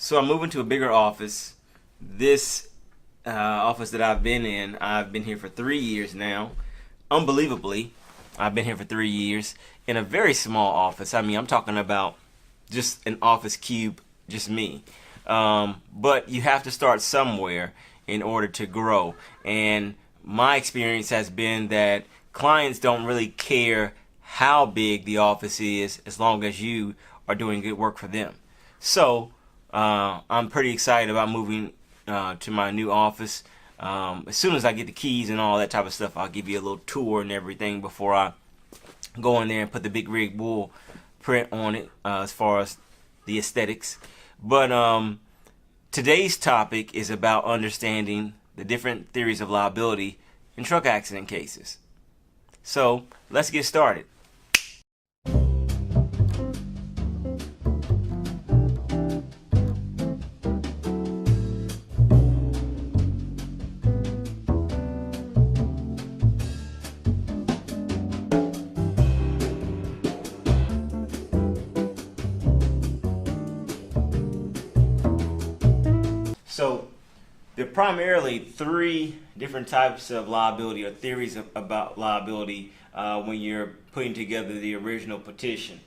So I'm moving to a bigger office. This office that I've been here for 3 years now. Unbelievably, I've been here for 3 years in a very small office. I mean, I'm talking about just an office cube, just me. But you have to start somewhere in order to grow. And my experience has been that clients don't really care how big the office is as long as you are doing good work for them. So I'm pretty excited about moving to my new office. As soon as I get the keys and all that type of stuff, I'll give you a little tour and everything before I go in there and put the big rig bull print on it as far as the aesthetics. But today's topic is about understanding the different theories of liability in truck accident cases. So let's get started. So there are primarily three different types of liability or theories about liability when you're putting together the original petition.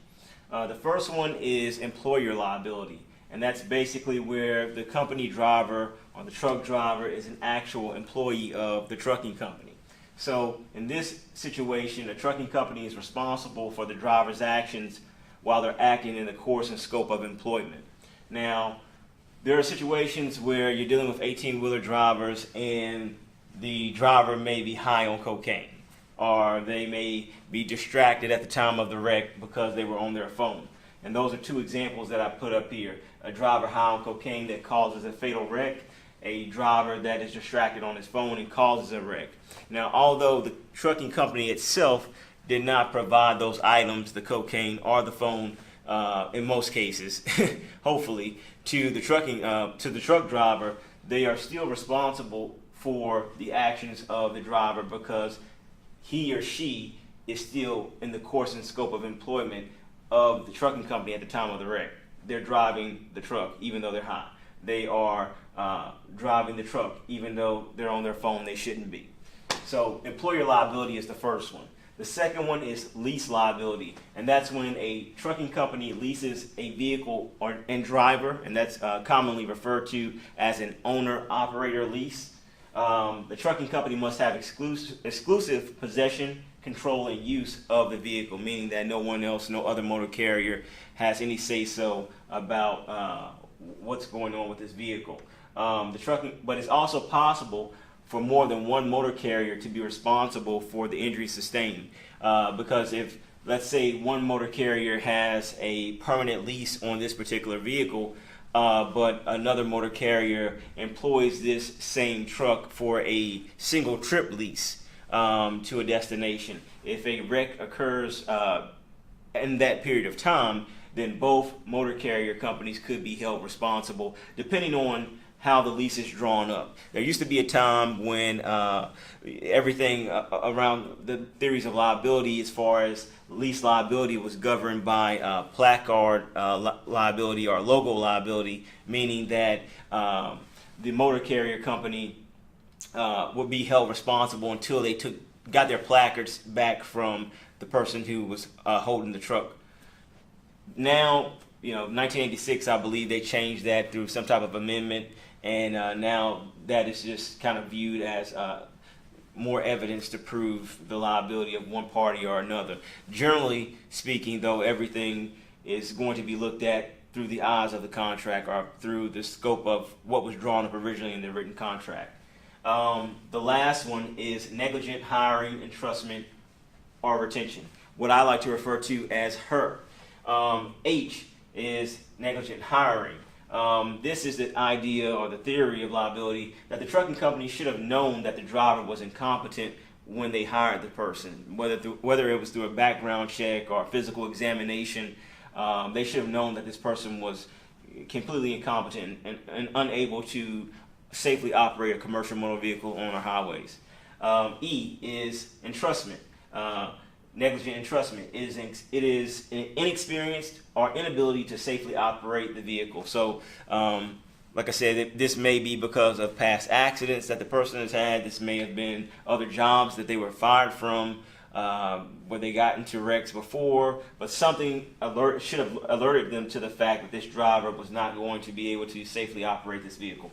The first one is employer liability, and that's basically where the company driver or the truck driver is an actual employee of the trucking company. So in this situation, the trucking company is responsible for the driver's actions while they're acting in the course and scope of employment. Now, there are situations where you're dealing with 18-wheeler drivers and the driver may be high on cocaine, or they may be distracted at the time of the wreck because they were on their phone. And those are two examples that I put up here. A driver high on cocaine that causes a fatal wreck, a driver that is distracted on his phone and causes a wreck. Now, although the trucking company itself did not provide those items, the cocaine or the phone, in most cases, hopefully, to the truck driver, they are still responsible for the actions of the driver because he or she is still in the course and scope of employment of the trucking company at the time of the wreck. They're driving the truck even though they're high. They are driving the truck even though they're on their phone. They shouldn't be. So employer liability is the first one. The second one is lease liability, and that's when a trucking company leases a vehicle and driver, and that's commonly referred to as an owner-operator lease. The trucking company must have exclusive possession, control, and use of the vehicle, meaning that no one else, no other motor carrier has any say-so about what's going on with this vehicle. But it's also possible for more than one motor carrier to be responsible for the injury sustained. Because if, let's say, one motor carrier has a permanent lease on this particular vehicle, but another motor carrier employs this same truck for a single trip lease to a destination. If a wreck occurs in that period of time, then both motor carrier companies could be held responsible, depending on how the lease is drawn up. There used to be a time when everything around the theories of liability as far as lease liability was governed by placard liability or logo liability, meaning that the motor carrier company would be held responsible until they got their placards back from the person who was holding the truck. Now, 1986, I believe they changed that through some type of amendment, and now that is just kind of viewed as more evidence to prove the liability of one party or another. Generally speaking, though, everything is going to be looked at through the eyes of the contract or through the scope of what was drawn up originally in the written contract. The last one is negligent hiring, entrustment, or retention, what I like to refer to as HER. H is negligent hiring. This is the idea or the theory of liability that the trucking company should have known that the driver was incompetent when they hired the person, whether it was through a background check or a physical examination. They should have known that this person was completely incompetent and unable to safely operate a commercial motor vehicle on our highways. E is entrustment. negligent entrustment. It is an inexperienced or inability to safely operate the vehicle. So, like I said, this may be because of past accidents that the person has had. This may have been other jobs that they were fired from, where they got into wrecks before, but something should have alerted them to the fact that this driver was not going to be able to safely operate this vehicle.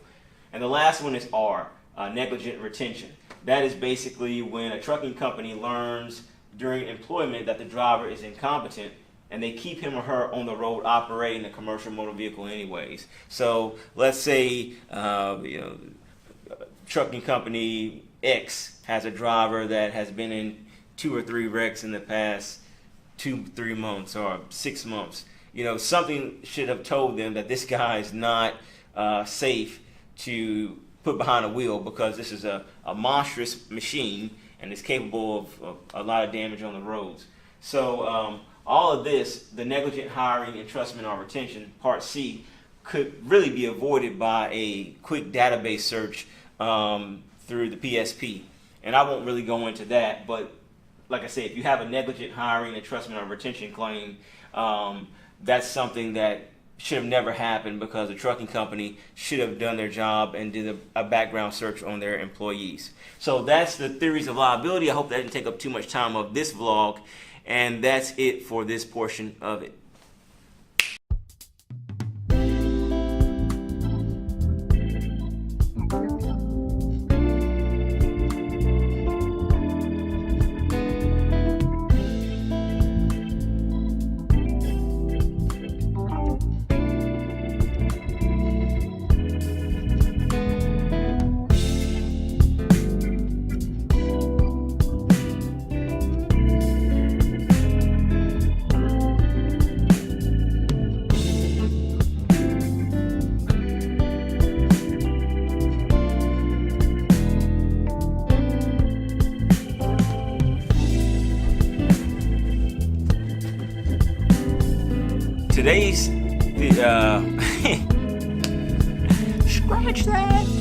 And the last one is R, negligent retention. That is basically when a trucking company learns during employment that the driver is incompetent, and they keep him or her on the road operating a commercial motor vehicle anyways. So let's say trucking company X has a driver that has been in 2 or 3 wrecks in the past 2-3 months or 6 months. Something should have told them that this guy is not safe to put behind a wheel, because this is a monstrous machine and is capable of a lot of damage on the roads. So all of this, the negligent hiring, entrustment, or retention, Part C, could really be avoided by a quick database search through the PSP. And I won't really go into that, but like I say, if you have a negligent hiring, entrustment, or retention claim, that's something that should have never happened, because the trucking company should have done their job and did a background search on their employees. So that's the theories of liability. I hope that didn't take up too much time of this vlog, and that's it for this portion of it. Today's scratch that.